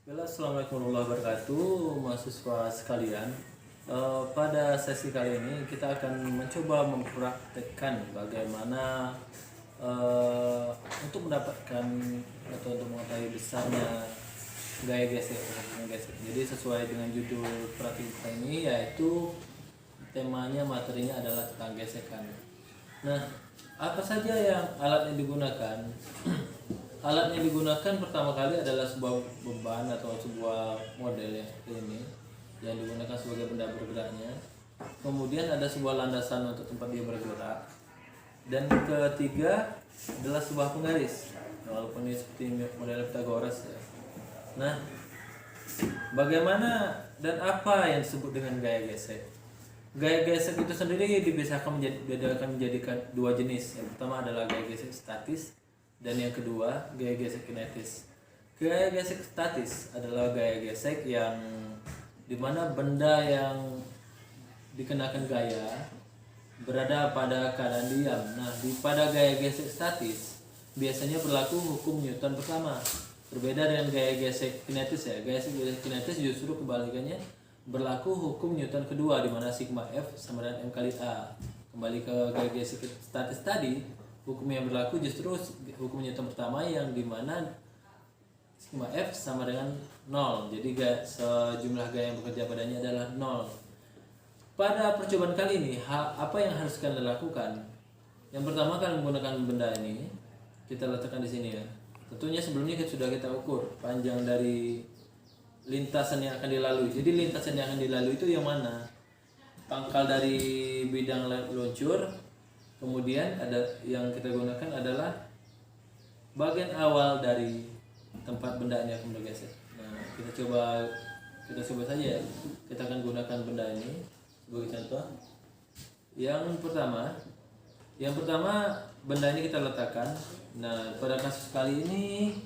Assalamualaikum warahmatullahi wabarakatuh, mahasiswa sekalian. Pada sesi kali ini kita akan mencoba mempraktekkan bagaimana untuk mendapatkan atau untuk mengetahui besarnya gaya gesek. Jadi sesuai dengan judul praktik kita ini, yaitu temanya, materinya adalah tentang gesekan. Nah, apa saja yang alat yang digunakan? Alat yang digunakan pertama kali adalah sebuah beban atau sebuah model yang seperti ini yang digunakan sebagai benda bergeraknya. Kemudian ada sebuah landasan untuk tempat dia bergerak. Dan ketiga adalah sebuah penggaris. Walaupun ini seperti model Pythagoras ya. Nah, bagaimana dan apa yang disebut dengan gaya gesek? Gaya gesek itu sendiri dibedakan menjadi dua jenis. Yang pertama adalah gaya gesek statis dan yang kedua gaya gesek kinetis. Gaya gesek statis adalah gaya gesek yang dimana benda yang dikenakan gaya berada pada keadaan diam. Nah, pada gaya gesek statis biasanya berlaku hukum Newton pertama. Berbeda dengan gaya gesek kinetis ya. Gaya gesek kinetis justru kebalikannya, berlaku hukum Newton kedua, di mana sigma F sama dengan M kali A. Kembali ke gaya gesek statis tadi, hukum yang berlaku justru hukum Newton pertama yang dimana sigma F sama dengan 0. Jadi sejumlah gaya yang bekerja padanya adalah 0. Pada percobaan kali ini, apa yang harus kalian lakukan? Yang pertama, kalian menggunakan benda ini. Kita letakkan di sini ya. Tentunya sebelumnya sudah kita ukur panjang dari lintasan yang akan dilalui. Jadi lintasan yang akan dilalui itu yang mana? Pangkal dari bidang luncur. Kemudian ada yang kita gunakan adalah bagian awal dari tempat benda ini akan bergeser. Nah, kita coba saja ya. Kita akan gunakan benda ini sebagai contoh. Yang pertama benda ini kita letakkan. Nah, pada kasus kali ini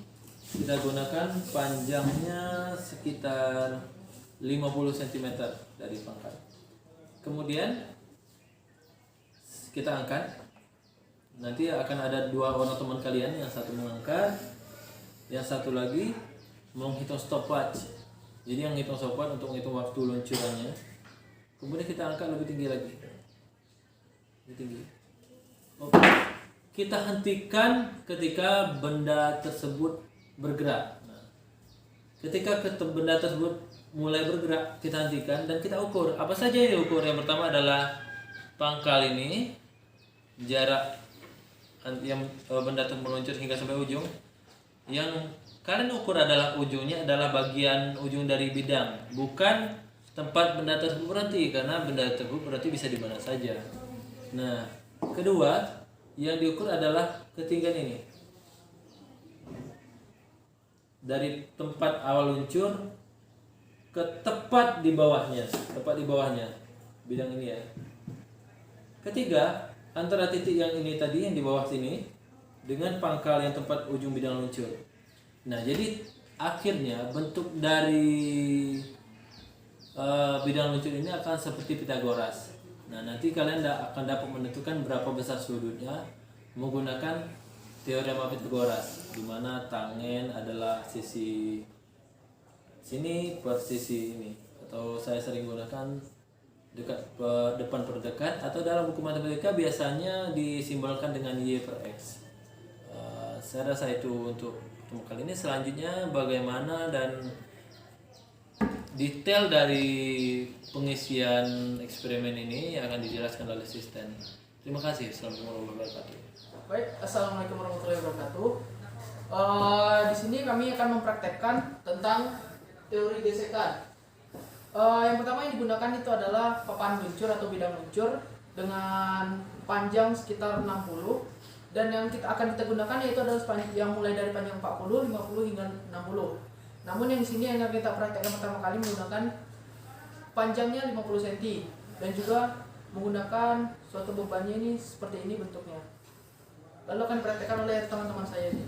kita gunakan panjangnya sekitar 50 cm dari pangkal. Kemudian kita angkat. Nanti akan ada dua orang teman kalian, yang satu mengangkat, yang satu lagi menghitung stopwatch. Jadi yang hitung stopwatch untuk menghitung waktu luncurannya. Kemudian kita angkat lebih tinggi lagi. Lebih tinggi. Oke. Kita hentikan ketika benda tersebut bergerak. Nah, ketika benda tersebut mulai bergerak, kita hentikan dan kita ukur. Apa saja yang diukur? Yang pertama adalah pangkal ini, jarak yang benda tersebut meluncur hingga sampai ujung. Yang kalian ukur adalah ujungnya adalah bagian ujung dari bidang, bukan tempat benda tersebut berhenti, karena benda tersebut berhenti bisa di mana saja. Nah, kedua yang diukur adalah ketinggian ini. Dari tempat awal luncur ke tepat di bawahnya bidang ini ya. Ketiga, antara titik yang ini tadi yang di bawah sini dengan pangkal yang tempat ujung bidang luncur. Nah, jadi akhirnya bentuk dari bidang luncur ini akan seperti Pythagoras. Nah, nanti kalian akan dapat menentukan berapa besar sudutnya menggunakan teorema Pythagoras, di mana tangen adalah sisi sini per sisi ini, atau saya sering gunakan depan per dekat, atau dalam buku matematika biasanya disimbolkan dengan Y per X. Saya rasa itu untuk kali ini. Selanjutnya bagaimana dan detail dari pengisian eksperimen ini akan dijelaskan oleh asisten. Terima kasih. Assalamualaikum warahmatullahi wabarakatuh. Baik, assalamualaikum warahmatullahi wabarakatuh. Di sini kami akan mempraktekkan tentang teori gesekan. Yang pertama yang digunakan itu adalah papan luncur atau bidang luncur dengan panjang sekitar 60, dan yang akan kita gunakan yaitu adalah yang mulai dari panjang 40, 50 hingga 60. Namun yang di sini yang kita praktekkan pertama kali menggunakan panjangnya 50 cm dan juga menggunakan suatu bebannya ini seperti ini bentuknya. Lalu akan dipraktekkan oleh teman-teman saya ini.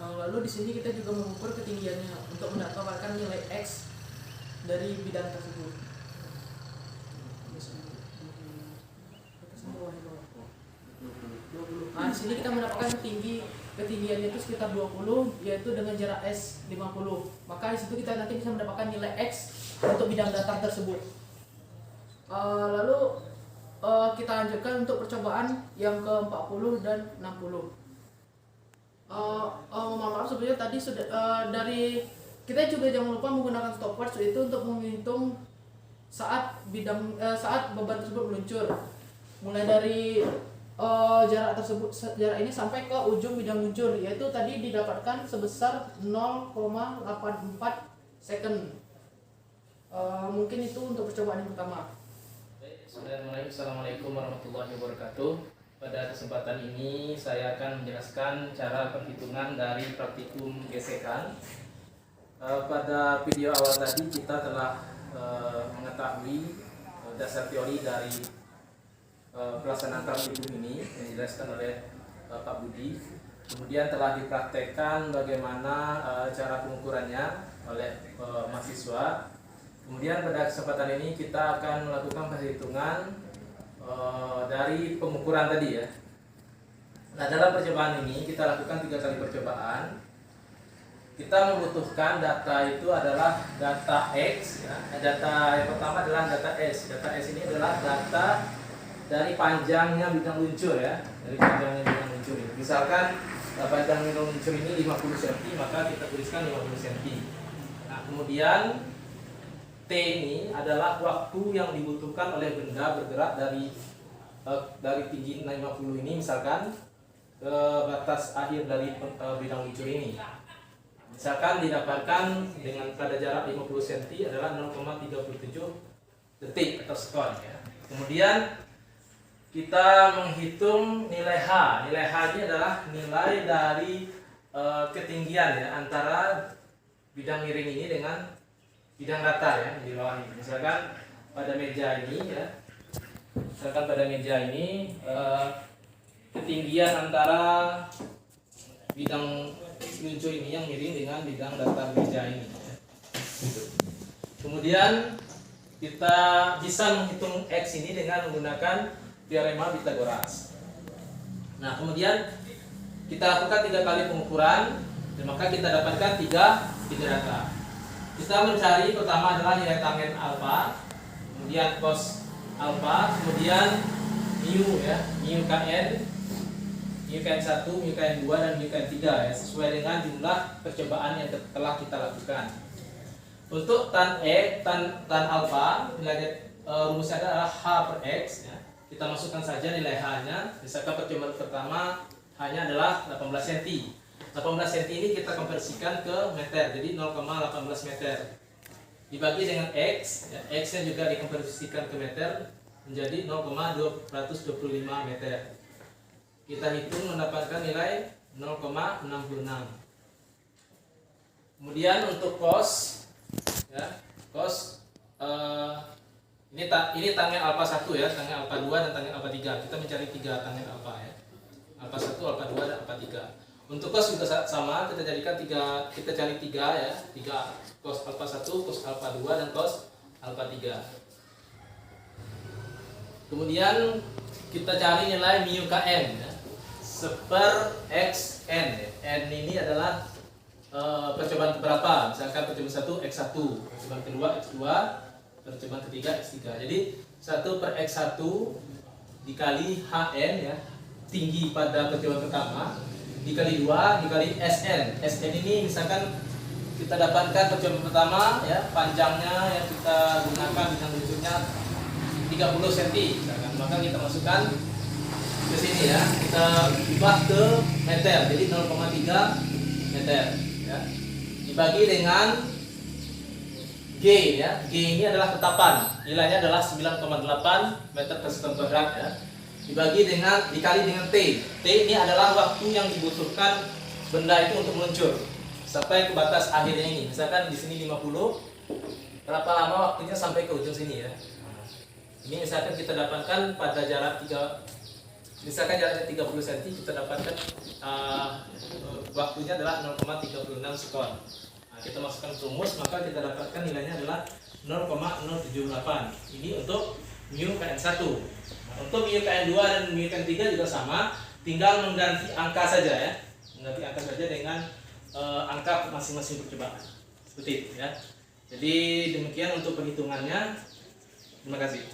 Lalu di sini kita juga mengukur ketinggiannya untuk mendapatkan nilai x dari bidang tersebut. Nah, di sini kita mendapatkan ketinggiannya itu sekitar 20, yaitu dengan jarak S 50. Maka di situ kita nanti bisa mendapatkan nilai X untuk bidang datar tersebut. Lalu kita lanjutkan untuk percobaan yang ke-40 dan 60. Mohon maaf sebelumnya tadi sudah dari kita juga jangan lupa menggunakan stopwatch itu untuk menghitung saat beban tersebut meluncur. Mulai dari jarak ini sampai ke ujung bidang luncur, yaitu tadi didapatkan sebesar 0,84 second. Mungkin itu untuk percobaan yang pertama. Assalamualaikum warahmatullahi wabarakatuh. Pada kesempatan ini saya akan menjelaskan cara perhitungan dari praktikum gesekan. Pada video awal tadi kita telah mengetahui dasar teori dari pelaksanaan praktikum ini yang dijelaskan oleh Pak Budi. Kemudian telah dipraktekkan bagaimana cara pengukurannya oleh mahasiswa. Kemudian pada kesempatan ini kita akan melakukan perhitungan dari pengukuran tadi ya. Nah, dalam percobaan ini kita lakukan 3 kali percobaan. Kita membutuhkan data itu adalah data X ya. Data yang pertama adalah data S. Data S ini adalah data dari panjangnya bidang luncur ya, dari panjangnya bidang luncur ini. Misalkan panjang bidang luncur ini 50 cm, maka kita tuliskan 50 cm. Nah, kemudian T ini adalah waktu yang dibutuhkan oleh benda bergerak dari tinggi 50 ini misalkan ke batas akhir dari bidang luncur ini. Misalkan didapatkan dengan pada jarak 50 cm adalah 0,37 detik atau sekon ya. Kemudian kita menghitung nilai H. Nilai H ini adalah nilai dari ketinggian ya antara bidang miring ini dengan bidang datar ya di bawah ini. Misalkan pada meja ini ya. Misalkan pada meja ini ketinggian antara bidang luncur ini yang miring dengan bidang datar meja ini ya. Kemudian kita bisa menghitung X ini dengan menggunakan teorema Pythagoras. Nah, kemudian kita lakukan 3 kali pengukuran dan maka kita dapatkan 3 data. Kita mencari pertama adalah nilai tangen alfa, kemudian cos alfa, kemudian mu ya, mu kn, mu kn1, mu kn2 dan mu kn3 ya, sesuai dengan jumlah percobaan yang telah kita lakukan. Untuk tan alfa, nilai rumusnya adalah h per x ya. Kita masukkan saja nilai H-nya. Misalkan percobaan pertama H-nya adalah 18 cm. 18 cm ini kita konversikan ke meter, jadi 0,18 meter. Dibagi dengan X, ya, X-nya juga dikonversikan ke meter menjadi 0,225 meter. Kita hitung mendapatkan nilai 0,66. Kemudian untuk cos, ya, cos ini tangen alfa 1 ya, tangen alfa 2 dan tangen alfa 3. Kita mencari 3 tangen alfa ya. Alfa 1, alfa 2 dan alfa 3. Untuk cos juga sama, kita cari 3 ya. 3 cos alfa 1, cos alfa 2 dan cos alfa 3. Kemudian kita cari nilai mu kn ya. Seper xn ya. N ini adalah percobaan keberapa? Misalkan percobaan 1 x1, percobaan kedua x2, percobaan ketiga x3. Jadi 1 per x1 dikali hn ya, tinggi pada percobaan pertama, dikali 2 dikali sn. Sn ini misalkan kita dapatkan percobaan pertama ya, panjangnya yang kita gunakan bidang luncurnya 30 cm misalkan. Maka kita masukkan ke sini ya, kita ubah ke meter, jadi 0,3 meter ya. Dibagi dengan G ya. G ini adalah tetapan. Nilainya adalah 9,8 meter per sekon kuadrat ya. Dikali dengan T. T ini adalah waktu yang dibutuhkan benda itu untuk meluncur sampai ke batas akhirnya ini. Misalkan di sini 50. Berapa lama waktunya sampai ke ujung sini ya. Ini misalkan kita dapatkan pada jarak 30 Misalkan jaraknya 30 cm, kita dapatkan waktunya adalah 0,36 sekon. Nah, kita masukkan ke rumus, maka kita dapatkan nilainya adalah 0,078. Ini untuk mu KN1. Nah, untuk mu KN2 dan mu KN3 juga sama, tinggal mengganti angka saja ya. Mengganti angka saja dengan angka masing-masing percobaan. Seperti itu ya. Jadi demikian untuk perhitungannya. Terima kasih.